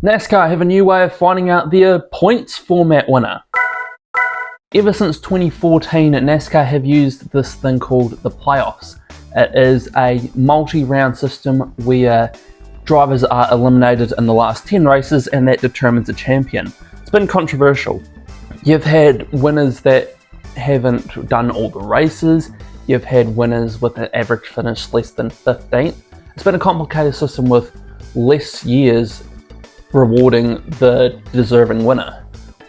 NASCAR have a new way of finding out their points format winner. Ever since 2014, NASCAR have used this thing called the playoffs. It is a multi-round system where drivers are eliminated in the last 10 races and that determines a champion. It's been controversial. You've had winners that haven't done all the races. You've had winners with an average finish less than 15th. It's been a complicated system with less years rewarding the deserving winner.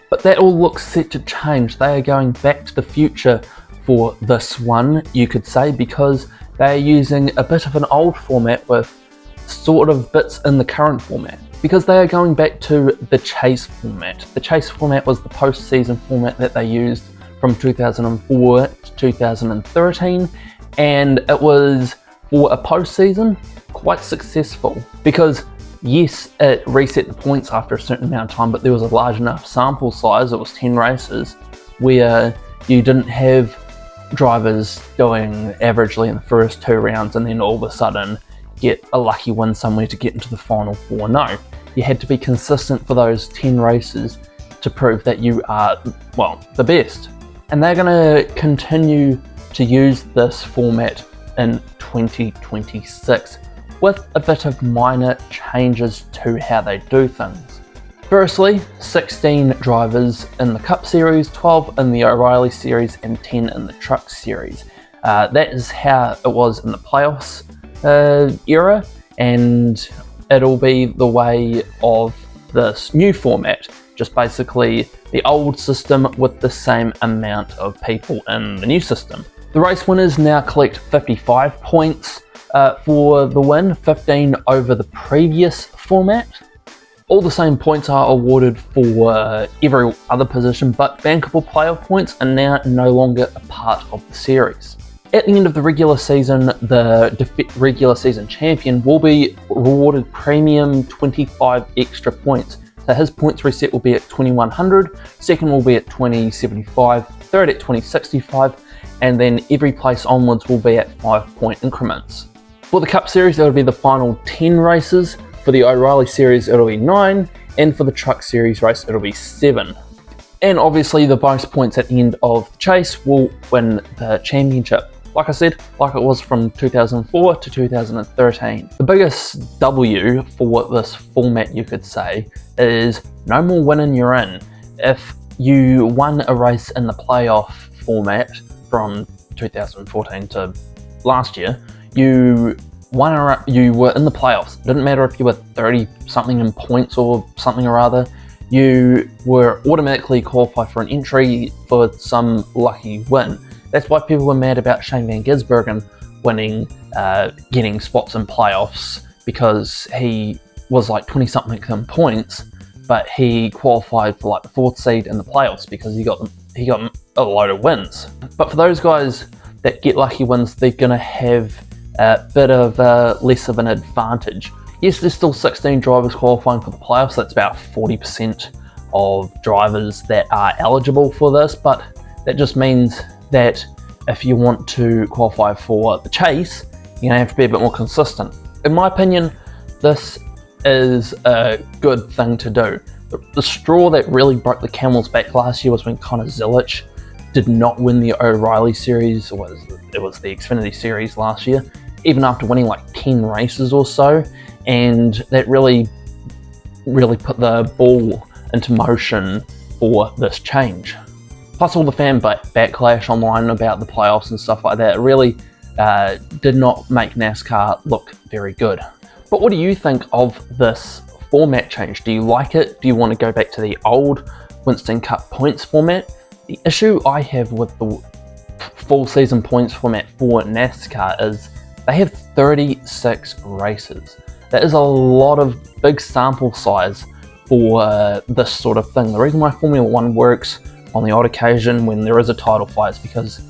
But that all looks set to change. They are going back to the future for this one, you could say, because they are using a bit of an old format with sort of bits in the current format. Because they are going back to the chase format. The chase format was the postseason format that they used from 2004 to 2013, and it was, for a postseason, quite successful because yes, it reset the points after a certain amount of time, but there was a large enough sample size, it was 10 races, where you didn't have drivers doing averagely in the first 2 rounds and then all of a sudden get a lucky win somewhere to get into the final 4. No, you had to be consistent for those 10 races to prove that you are, well, the best. And they're going to continue to use this format in 2026 with a bit of minor changes to how they do things. Firstly, 16 drivers in the Cup Series, 12 in the O'Reilly Series and 10 in the Truck Series. That is how it was in the playoffs era, and it'll be the way of this new format. Just basically the old system with the same amount of people in the new system. The race winners now collect 55 points for the win, 15 over the previous format. All the same points are awarded for every other position, but bankable playoff points are now no longer a part of the series. At the end of the regular season, the regular season champion will be rewarded premium 25 extra points. So his points reset will be at 2100, second will be at 2075, third at 2065, and then every place onwards will be at 5-point increments. For the Cup Series, it'll be the final 10 races. For the O'Reilly Series, it'll be 9, and for the Truck Series race, it'll be 7. And obviously, the most points at the end of the chase will win the championship. Like I said, like it was from 2004 to 2013. The biggest W for this format, you could say, is no more winning you're in. If you won a race in the playoff format from 2014 to last year, you were in the playoffs. It didn't matter if you were 30 something in points or something or other, you were automatically qualified for an entry for some lucky win. That's why people were mad about Shane Van Gisbergen winning, getting spots in playoffs, because he was like 20 something in points, but he qualified for like the 4th seed in the playoffs because he got a load of wins. But for those guys that get lucky wins, they're going to have a bit of less of an advantage. Yes, there's still 16 drivers qualifying for the playoffs. That's about 40% of drivers that are eligible for this, but that just means that if you want to qualify for the chase, you're going to have to be a bit more consistent. In my opinion, this is a good thing to do. The straw that really broke the camel's back last year was when Connor Zilic did not win the O'Reilly Series, or it was the Xfinity Series last year, even after winning like 10 races or so, and that really put the ball into motion for this change. Plus all the fan backlash online about the playoffs and stuff like that really did not make NASCAR look very good. But what do you think of this format change? Do you like it? Do you want to go back to the old Winston Cup points format? The issue I have with the full season points format for NASCAR is they have 36 races. That is a lot of big sample size for this sort of thing. The reason why Formula 1 works on the odd occasion when there is a title fight is because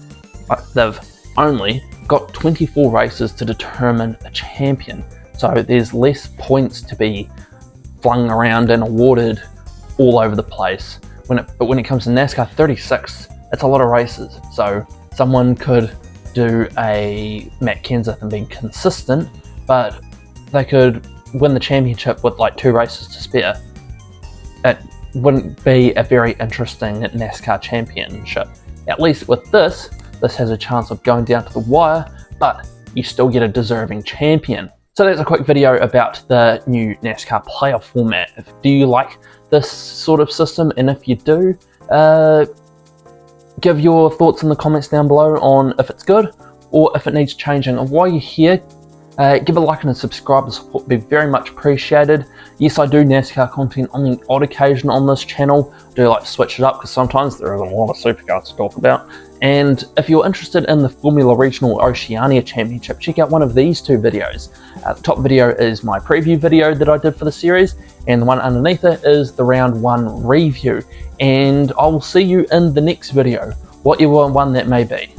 they've only got 24 races to determine a champion. So there's less points to be flung around and awarded all over the place. But when it comes to NASCAR 36, it's a lot of races. So someone could do a Matt Kenseth and being consistent, but they could win the championship with like 2 races to spare. it wouldn't be a very interesting NASCAR championship. At least with this has a chance of going down to the wire, but you still get a deserving champion. So that's a quick video about the new NASCAR playoff format. Do you like this sort of system? And if you do, give your thoughts in the comments down below on if it's good or if it needs changing. And while you're here, give a like and a subscribe. The support would be very much appreciated. Yes, I do NASCAR content on the odd occasion on this channel. I do like to switch it up because sometimes there isn't a lot of supercars to talk about. And if you're interested in the Formula Regional Oceania Championship, check out one of these two videos. The top video is my preview video that I did for the series, and the one underneath it is the round 1 review. And I will see you in the next video, whatever one that may be.